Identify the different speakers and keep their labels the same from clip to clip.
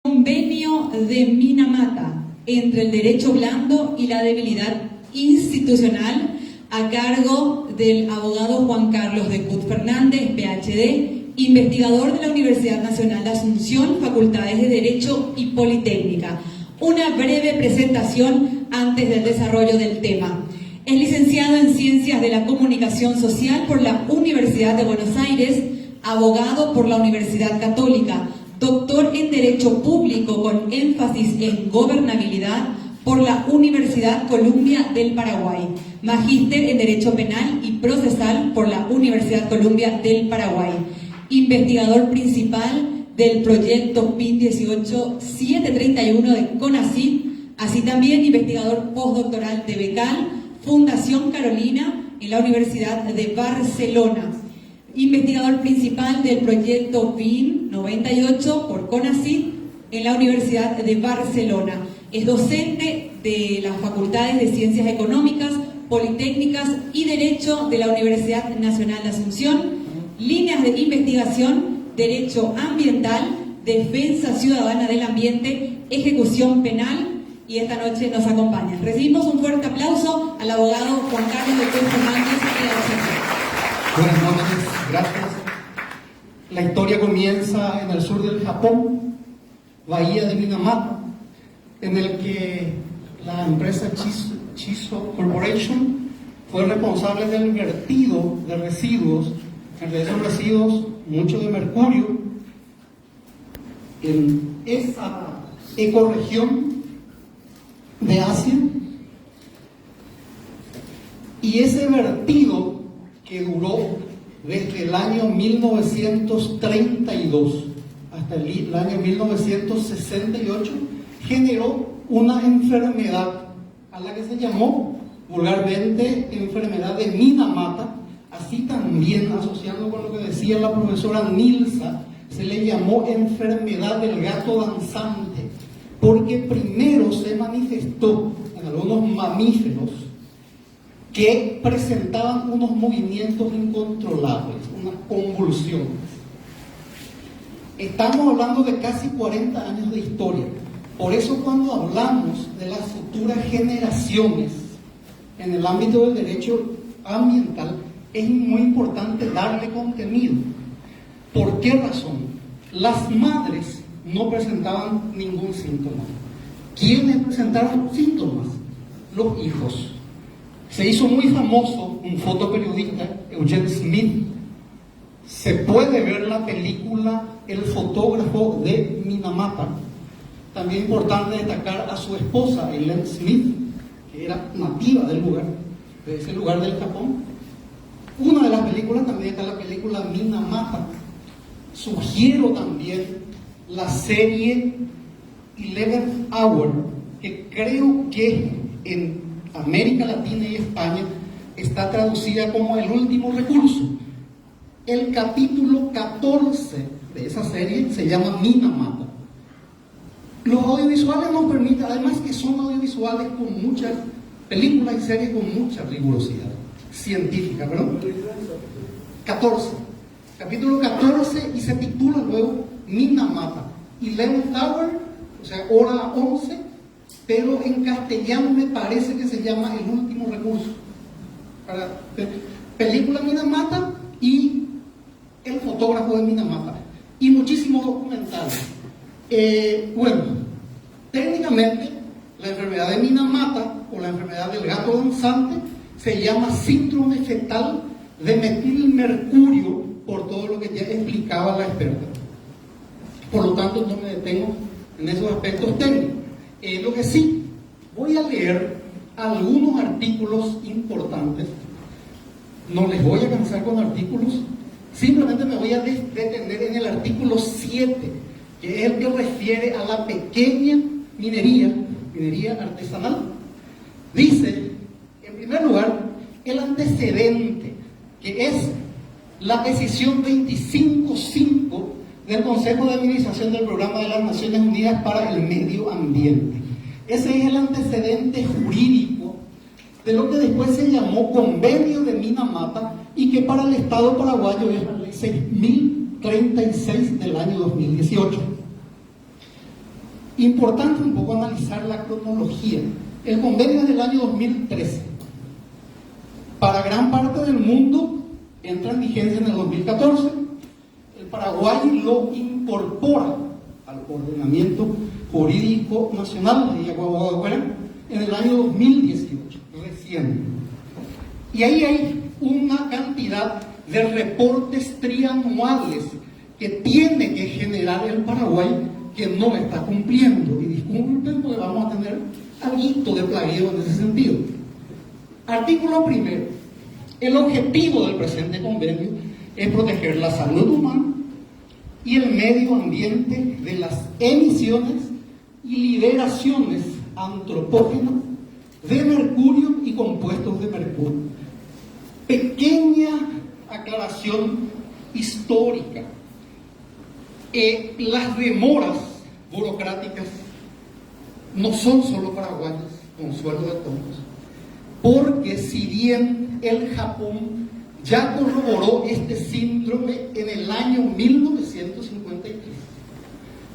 Speaker 1: Convenio de Minamata entre el derecho blando y la debilidad institucional a cargo del abogado Juan Carlos de Cut Fernández, PhD, investigador de la Universidad Nacional de Asunción, Facultades de Derecho y Politécnica. Una breve presentación antes del desarrollo del tema. Es licenciado en Ciencias de la Comunicación Social por la Universidad de Buenos Aires, abogado por la Universidad Católica, doctor en Derecho Público con énfasis en gobernabilidad por la Universidad Columbia del Paraguay, magíster en Derecho Penal y Procesal por la Universidad Columbia del Paraguay, investigador principal del proyecto PIN 18731 de CONACYT, así también investigador postdoctoral de Becal, Fundación Carolina en la Universidad de Barcelona. Investigador principal del proyecto PIN 98 por CONACYT en la Universidad de Barcelona. Es docente de las Facultades de Ciencias Económicas, Politécnicas y Derecho de la Universidad Nacional de Asunción. Líneas de investigación: Derecho Ambiental, Defensa Ciudadana del Ambiente, Ejecución Penal, y esta noche nos acompaña. Recibimos un fuerte aplauso al abogado Juan Carlos de Cut Fernández de la Asunción.
Speaker 2: Buenas noches, gracias. La historia comienza en el sur del Japón, bahía de Minamata, en el que la empresa Chiso Corporation fue responsable del vertido de residuos, entre esos residuos mucho de mercurio, en esa ecorregión de Asia, y ese vertido que duró desde el año 1932 hasta el año 1968, generó una enfermedad a la que se llamó vulgarmente enfermedad de Minamata. Así también, asociando con lo que decía la profesora Nilsa, se le llamó enfermedad del gato danzante, porque primero se manifestó en algunos mamíferos que presentaban unos movimientos incontrolables, unas convulsiones. Estamos hablando de casi 40 años de historia. Por eso, cuando hablamos de las futuras generaciones en el ámbito del derecho ambiental, es muy importante darle contenido. ¿Por qué razón? Las madres no presentaban ningún síntoma. ¿Quiénes presentaron síntomas? Los hijos. Se hizo muy famoso un fotoperiodista, Eugene Smith. Se puede ver la película El fotógrafo de Minamata. También importante destacar a su esposa, Ellen Smith, que era nativa del lugar, de ese lugar del Japón. Una de las películas también está la película Minamata. Sugiero también la serie 11th Hour, que creo que en América Latina y España está traducida como El Último Recurso. El capítulo 14 de esa serie se llama Minamata. Los audiovisuales nos permiten, además que son audiovisuales con muchas películas y series con mucha rigurosidad científica, ¿perdón? 14. Capítulo 14, y se titula luego Minamata. 11th Hour, o sea, hora 11, pero en castellano me parece que se llama El Último Recurso. Para película Minamata y El fotógrafo de Minamata. Y muchísimos documentales. Bueno, técnicamente la enfermedad de Minamata o la enfermedad del gato danzante se llama síndrome fetal de metilmercurio, por todo lo que ya explicaba la experta. Por lo tanto, no me detengo en esos aspectos técnicos. Lo que sí, voy a leer algunos artículos importantes. No les voy a cansar con artículos, simplemente me voy a detener en el artículo 7, que es el que refiere a la pequeña minería artesanal. Dice, en primer lugar, el antecedente, que es la decisión 25.5 del Consejo de Administración del Programa de las Naciones Unidas para el Medio Ambiente. Ese es el antecedente jurídico de lo que después se llamó Convenio de Minamata y que para el Estado paraguayo es la ley 6.036 del año 2018. Importante un poco analizar la cronología. El convenio es del año 2013. Para gran parte del mundo entra en vigencia en el 2014. El Paraguay lo incorpora al ordenamiento jurídico nacional en el año 2018, recién. Y ahí hay una cantidad de reportes trianuales que tiene que generar el Paraguay que no está cumpliendo. Y disculpen porque vamos a tener algo de plagueo en ese sentido. Artículo primero. El objetivo del presente convenio es proteger la salud humana y el medio ambiente de las emisiones y liberaciones antropógenas de mercurio y compuestos de mercurio. Pequeña aclaración histórica. Las demoras burocráticas no son solo paraguayas, consuelo de todos, porque si bien el Japón ya corroboró este síndrome en el año 1953,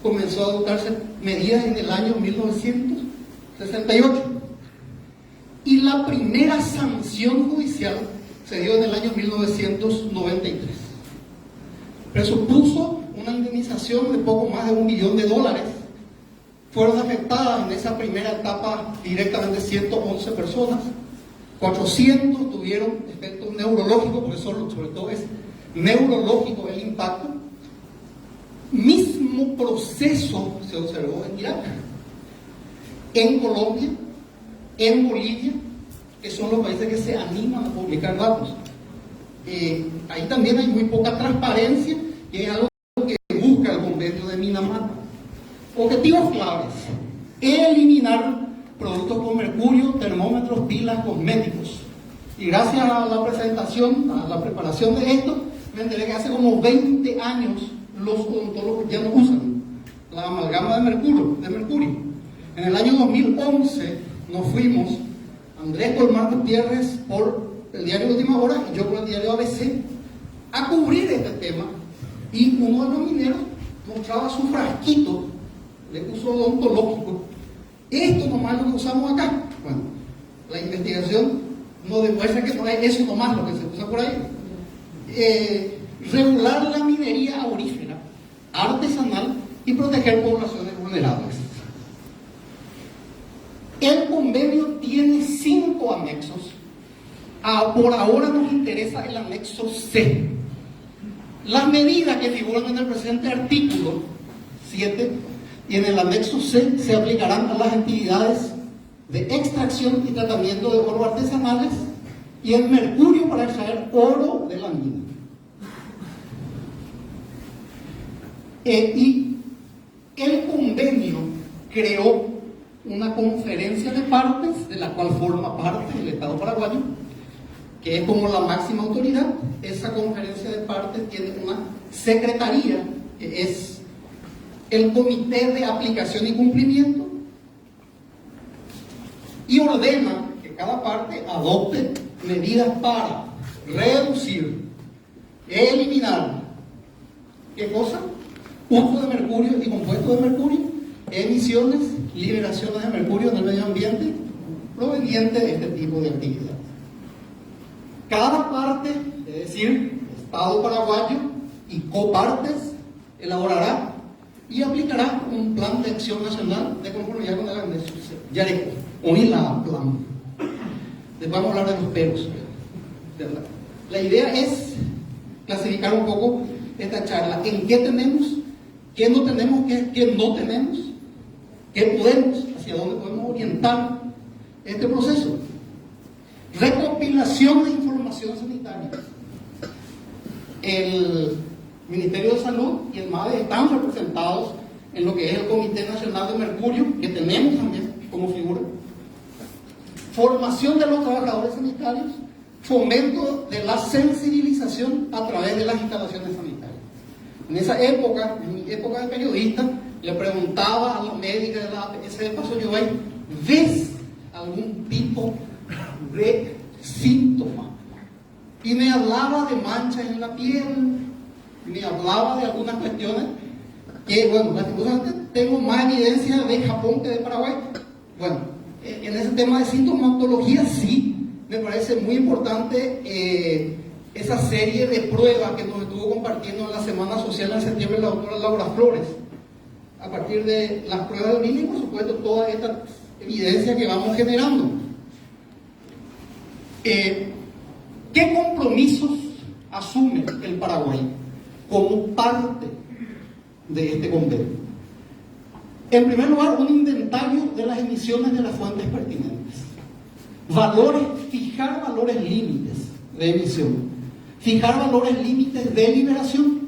Speaker 2: comenzó a adoptarse medidas en el año 1968, y la primera sanción judicial se dio en el año 1993. Presupuso una indemnización de poco más de $1 millón. Fueron afectadas en esa primera etapa directamente 111 personas, 400 tuvieron efectos neurológicos, porque sobre todo es neurológico el impacto. Mismo proceso se observó en Irak, en Colombia, en Bolivia, que son los países que se animan a publicar datos. Ahí también hay muy poca transparencia, que es algo que busca el convenio de Minamata. Objetivos claves: eliminar productos con mercurio, termómetros, pilas, cosméticos. Y gracias a la presentación, a la preparación de esto, me enteré que hace como 20 años los odontólogos ya no usan la amalgama de mercurio. En el año 2011 nos fuimos, Andrés Colmar Gutiérrez por el diario Última Hora y yo por el diario ABC, a cubrir este tema, y uno de los mineros mostraba su frasquito de uso odontológico. Esto nomás es lo que usamos acá. Bueno, la investigación nos demuestra que no es eso nomás lo que se usa por ahí. Regular la minería aurífera, artesanal, y proteger poblaciones vulnerables. El convenio tiene 5 anexos. Por ahora nos interesa el anexo C. Las medidas que figuran en el presente artículo 7 y en el anexo C se aplicarán a las actividades de extracción y tratamiento de oro artesanales y el mercurio para extraer oro de la mina. Y el convenio creó una conferencia de partes, de la cual forma parte el Estado paraguayo, que es como la máxima autoridad. Esa conferencia de partes tiene una secretaría, que es el Comité de Aplicación y Cumplimiento, y ordena que cada parte adopte medidas para reducir, eliminar, ¿qué cosa? Uso de mercurio y compuestos de mercurio, emisiones, liberaciones de mercurio en el medio ambiente provenientes de este tipo de actividad. Cada parte, es decir, Estado paraguayo y copartes, elaborará y aplicará un plan de acción nacional de conformidad con el anexo Yareco, o ILA plan. Después vamos a hablar de los peros. La idea es clasificar un poco esta charla en qué tenemos, qué no tenemos, qué no tenemos, qué podemos, hacia dónde podemos orientar este proceso. Recopilación de información sanitaria. El Ministerio de Salud y el MADE están representados en lo que es el Comité Nacional de Mercurio, que tenemos también como figura. Formación de los trabajadores sanitarios, fomento de la sensibilización a través de las instalaciones sanitarias. En esa época, en mi época de periodista, le preguntaba a la médica de la APS de Paso Llobay: ¿ves algún tipo de síntoma? Y me hablaba de manchas en la piel, me hablaba de algunas cuestiones, que, bueno, lastimosamente tengo más evidencia de Japón que de Paraguay. Bueno, en ese tema de sintomatología sí, me parece muy importante esa serie de pruebas que nos estuvo compartiendo en la Semana Social en septiembre la doctora Laura Flores, a partir de las pruebas de orina y por supuesto toda esta evidencia que vamos generando. ¿Qué compromisos asume el Paraguay como parte de este convenio? En primer lugar, un inventario de las emisiones de las fuentes pertinentes. Fijar valores límites de emisión. Fijar valores límites de liberación.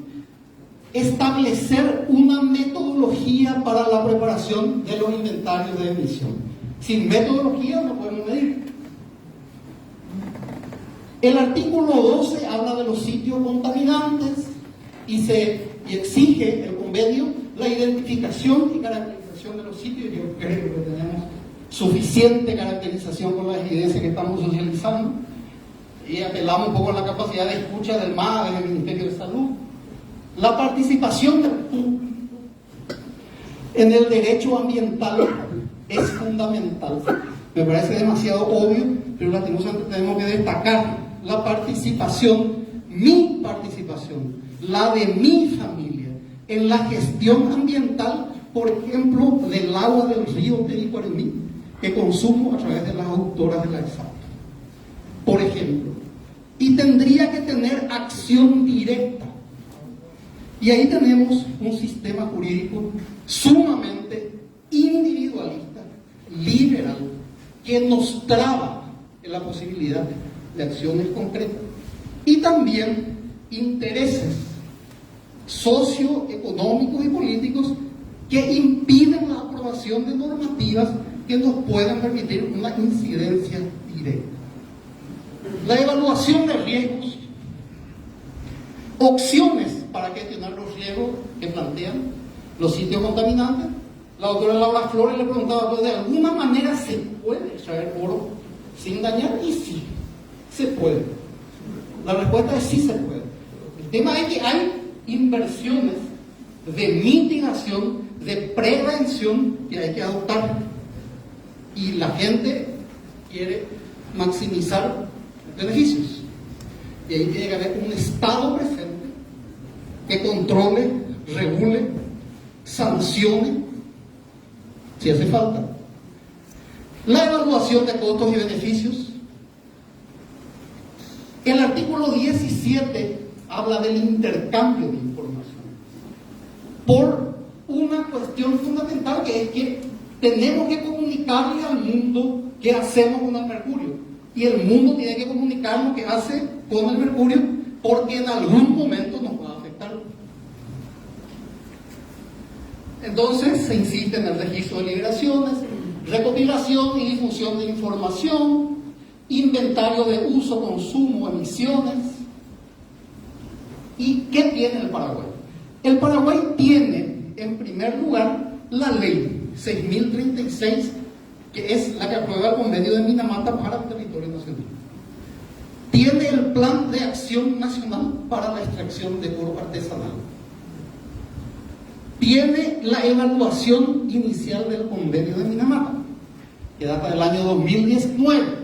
Speaker 2: Establecer una metodología para la preparación de los inventarios de emisión. Sin metodología no podemos medir. El artículo 12 habla de los sitios contaminantes y exige el convenio la identificación y caracterización de los sitios. Yo creo que tenemos suficiente caracterización con la evidencia que estamos socializando y apelamos un poco a la capacidad de escucha del MADE, del Ministerio de Salud. La participación del público en el derecho ambiental es fundamental. Me parece demasiado obvio, pero lastimosamente tenemos que destacar la participación, mi participación, la de mi familia, en la gestión ambiental, por ejemplo, del agua del río Tericuarimí, que consumo a través de las aductoras de la ESAP, por ejemplo. Y tendría que tener acción directa. Y ahí tenemos un sistema jurídico sumamente individualista, liberal, que nos traba en la posibilidad de acciones concretas. Y también intereses socioeconómicos y políticos que impiden la aprobación de normativas que nos puedan permitir una incidencia directa. La evaluación de riesgos, opciones para gestionar los riesgos que plantean los sitios contaminantes. La doctora Laura Flores le preguntaba, pues, ¿de alguna manera se puede extraer oro sin dañar? Y sí, se puede. La respuesta es sí se puede. El tema es que hay inversiones de mitigación, de prevención que hay que adoptar. Y la gente quiere maximizar beneficios. Y ahí tiene que haber un Estado presente que controle, regule, sancione, si hace falta. La evaluación de costos y beneficios. El artículo 17 habla del intercambio de información por una cuestión fundamental, que es que tenemos que comunicarle al mundo qué hacemos con el mercurio, y el mundo tiene que comunicar lo que hace con el mercurio, porque en algún momento nos va a afectar. Entonces se insiste en el registro de liberaciones, recopilación y difusión de información, inventario de uso, consumo, emisiones. ¿Y qué tiene el Paraguay? El Paraguay tiene, en primer lugar, la ley 6036, que es la que aprueba el convenio de Minamata para el territorio nacional. Tiene el Plan de Acción Nacional para la extracción de oro artesanal. Tiene la evaluación inicial del convenio de Minamata, que data del año 2019.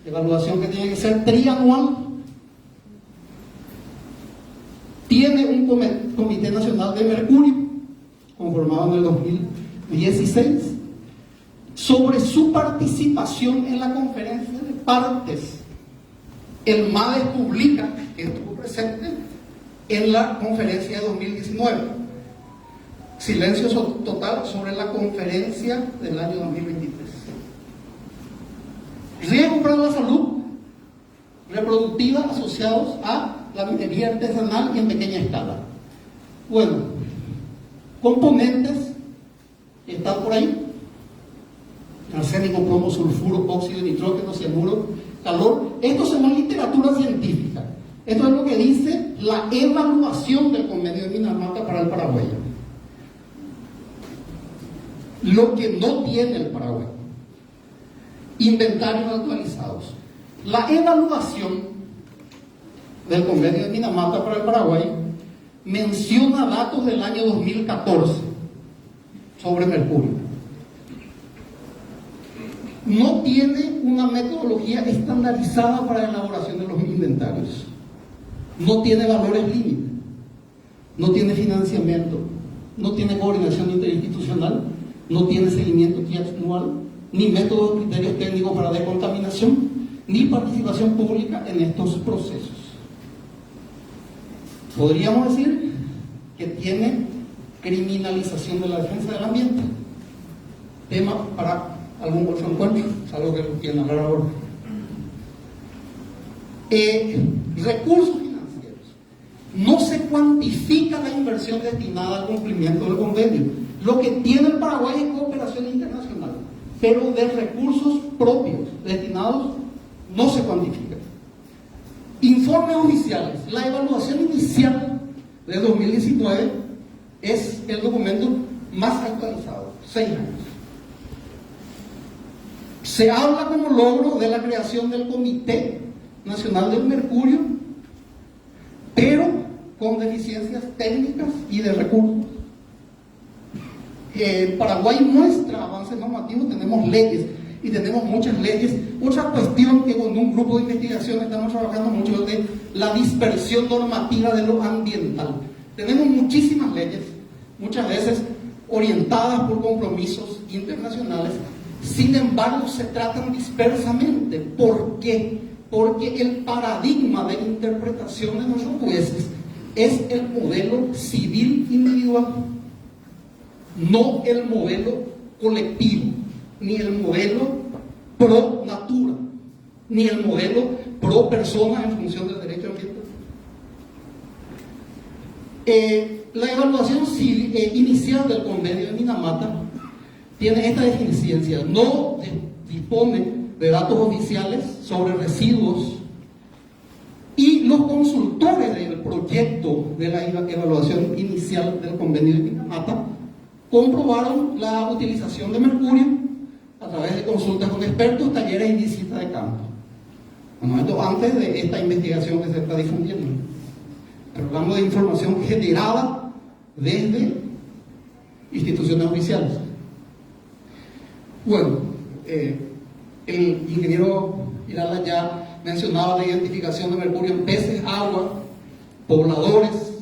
Speaker 2: Evaluación que tiene que ser trianual. Tiene un Comité Nacional de Mercurio, conformado en el 2016, sobre su participación en la conferencia de partes. El MADE publica que estuvo presente en la conferencia de 2019. Silencio total sobre la conferencia del año 2023. Riesgos para la salud reproductiva asociados a la minería artesanal y en pequeña escala. Bueno, componentes que están por ahí: arsénico, plomo, sulfuro, óxido de nitrógeno, cianuro, calor. Esto según literatura científica. Esto es lo que dice la evaluación del convenio de Minamata para el Paraguay. Lo que no tiene el Paraguay: inventarios actualizados. La evaluación del convenio de Minamata para el Paraguay menciona datos del año 2014 sobre mercurio. No tiene una metodología estandarizada para la elaboración de los inventarios. No tiene valores límite. No tiene financiamiento. No tiene coordinación interinstitucional. No tiene seguimiento anual, ni métodos o criterios técnicos para decontaminación, ni participación pública en estos procesos. Podríamos decir que tiene criminalización de la defensa del ambiente. Tema para algún otro encuentro, es algo que quieren hablar ahora. Recursos financieros. No se cuantifica la inversión destinada al cumplimiento del convenio. Lo que tiene el Paraguay es cooperación internacional, pero de recursos propios destinados no se cuantifica. Informes oficiales. La evaluación inicial de 2019 es el documento más actualizado, 6 años. Se habla como logro de la creación del Comité Nacional del Mercurio, pero con deficiencias técnicas y de recursos. Paraguay muestra avances normativos, tenemos leyes y tenemos muchas leyes. Otra cuestión que con un grupo de investigación estamos trabajando mucho es de la dispersión normativa de lo ambiental. Tenemos muchísimas leyes, muchas veces orientadas por compromisos internacionales. Sin embargo, se tratan dispersamente. ¿Por qué? Porque el paradigma de interpretación de nuestros jueces es el modelo civil individual, no el modelo colectivo, ni el modelo pro natura, ni el modelo pro persona en función del derecho ambiental. La evaluación inicial del convenio de Minamata tiene esta deficiencia: no dispone de datos oficiales sobre residuos, y los consultores del proyecto de la evaluación inicial del convenio de Minamata comprobaron la utilización de mercurio a través de consultas con expertos, talleres y visitas de campo. Bueno, esto antes de esta investigación que se está difundiendo. Pero hablamos de información generada desde instituciones oficiales. Bueno, el ingeniero Irala ya mencionaba la identificación de mercurio en peces, agua, pobladores.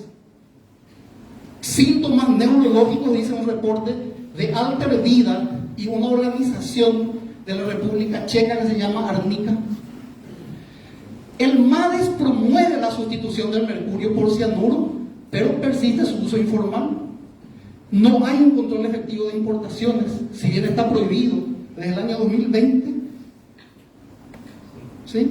Speaker 2: Síntomas neurológicos, dice un reporte de Alter Vida y una organización de la República Checa que se llama Arnica. El MADES promueve la sustitución del mercurio por cianuro, pero persiste su uso informal. No hay un control efectivo de importaciones, si bien está prohibido desde el año 2020. ¿Sí?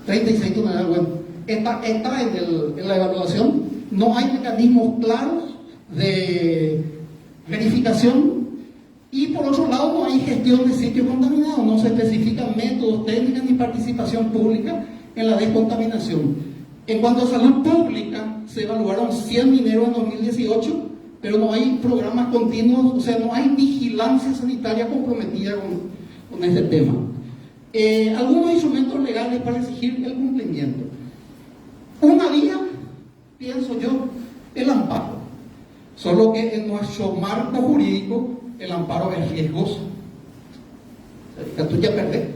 Speaker 2: Bueno, está en la evaluación. No hay mecanismos claros de verificación, y por otro lado no hay gestión de sitios contaminados. No se especifican métodos, técnicas ni participación pública en la descontaminación. En cuanto a salud pública, se evaluaron 100 mineros en 2018, pero no hay programas continuos, o sea, no hay vigilancia sanitaria comprometida con este tema. Algunos instrumentos legales para exigir el cumplimiento. Una vía, pienso yo, el amparo. Solo que en nuestro marco jurídico el amparo es riesgoso. Tú ya perdés.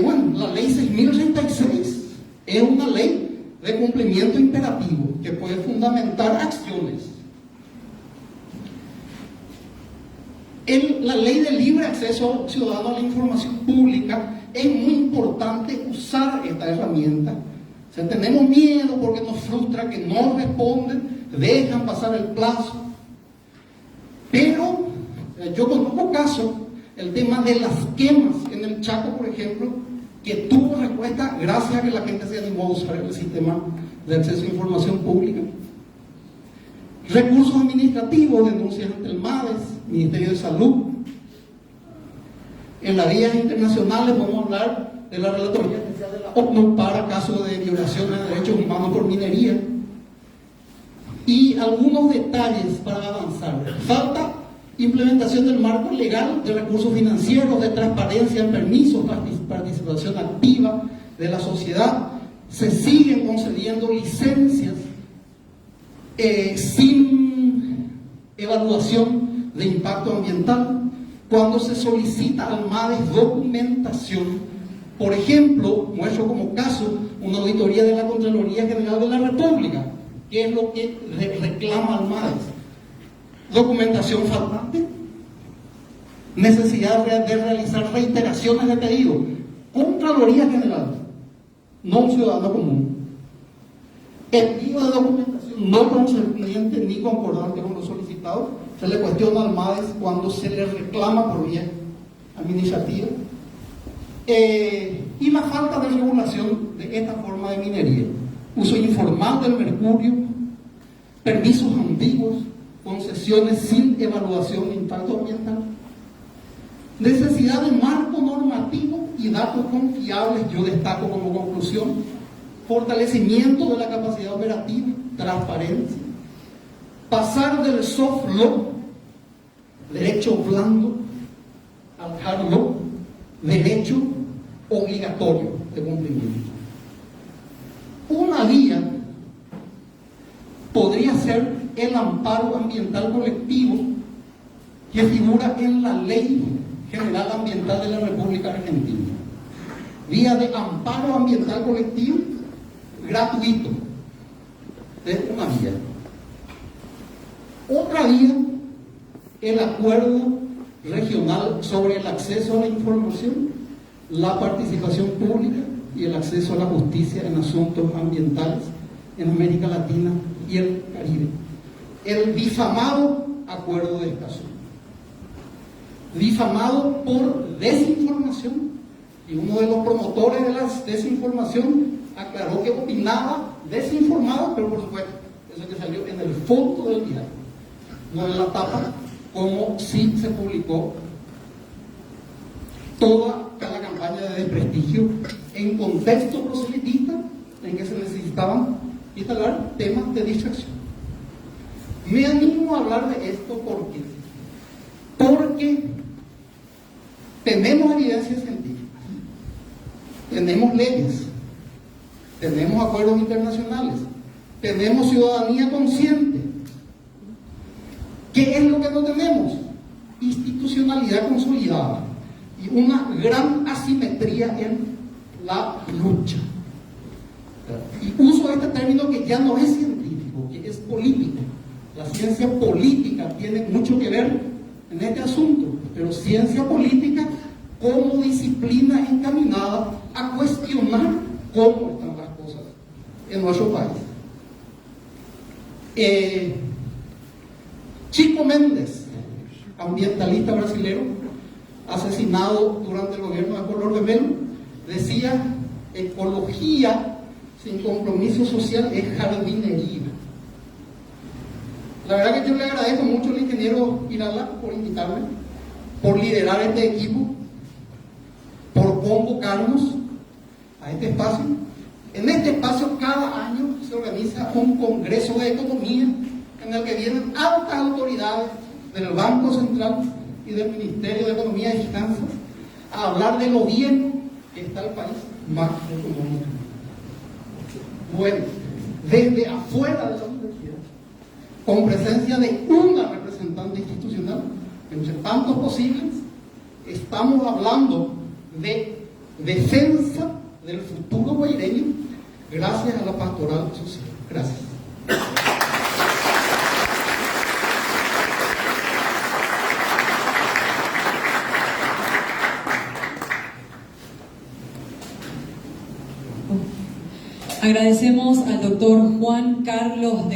Speaker 2: Bueno, la ley 6036 es una ley de cumplimiento imperativo que puede fundamentar acciones. La ley de libre acceso ciudadano a la información pública, es muy importante usar esta herramienta. O sea, tenemos miedo porque nos frustra que no responden, dejan pasar el plazo. Pero yo conozco casos, el tema de las quemas en el Chaco, por ejemplo, que tuvo respuesta gracias a que la gente se animó a usar el sistema de acceso a información pública. Recursos administrativos, denuncias ante el MADES, Ministerio de Salud. En las vías internacionales podemos hablar de la Relatoría Especial de la ONU para casos de violaciones de derechos humanos por minería. Y algunos detalles para avanzar. Falta Implementación del marco legal de recursos financieros, de transparencia en permisos, participación activa de la sociedad. Se siguen concediendo licencias sin evaluación de impacto ambiental. Cuando se solicita al MADES documentación, por ejemplo, muestro como caso una auditoría de la Contraloría General de la República, ¿qué es lo que reclama al MADES? Documentación faltante, necesidad de realizar reiteraciones de pedido. Contraloría General, no un ciudadano común. Envío de documentación no concerniente ni concordante con lo solicitado. Se le cuestiona al MADES cuando se le reclama por vía administrativa. Y la falta de regulación de esta forma de minería. Uso informal del mercurio, permisos ambiguos, concesiones sin evaluación de impacto ambiental. Necesidad de marco normativo y datos confiables, yo destaco como conclusión. Fortalecimiento de la capacidad operativa, transparencia. Pasar del soft law, derecho blando, al hard law, derecho obligatorio de cumplimiento. Una vía podría ser el amparo ambiental colectivo que figura en la Ley General Ambiental de la República Argentina. Vía de amparo ambiental colectivo gratuito. Es una vía. Otra vía, el acuerdo regional sobre el acceso a la información, la participación pública y el acceso a la justicia en asuntos ambientales en América Latina y el Caribe. El difamado acuerdo de Escazú, difamado por desinformación, y uno de los promotores de la desinformación aclaró que opinaba desinformado, pero por supuesto, eso que salió en el fondo del diario, no en la tapa, como si se publicó toda la campaña de desprestigio en contexto proselitista en que se necesitaban instalar temas de distracción. Me animo a hablar de esto porque tenemos evidencias científicas, tenemos leyes, tenemos acuerdos internacionales, tenemos ciudadanía consciente. ¿Qué es lo que no tenemos? Institucionalidad consolidada y una gran asimetría en la lucha. Y uso este término que ya no es científico, que es político. La ciencia política tiene mucho que ver en este asunto, pero ciencia política como disciplina encaminada a cuestionar cómo están las cosas en nuestro país. Chico Méndez, ambientalista brasileño, asesinado durante el gobierno de Collor de Mello, decía: ecología sin compromiso social es jardinería. La verdad que yo le agradezco mucho al ingeniero Irala por invitarme, por liderar este equipo, por convocarnos a este espacio. En este espacio cada año se organiza un congreso de economía en el que vienen altas autoridades del Banco Central y del Ministerio de Economía y Finanzas a hablar de lo bien que está el país macroeconómico. Bueno, desde afuera de la universidad, con presencia de una representante institucional, entre tantos posibles, estamos hablando de defensa del futuro guaireño gracias a la pastoral social. Gracias.
Speaker 1: Agradecemos al doctor Juan Carlos de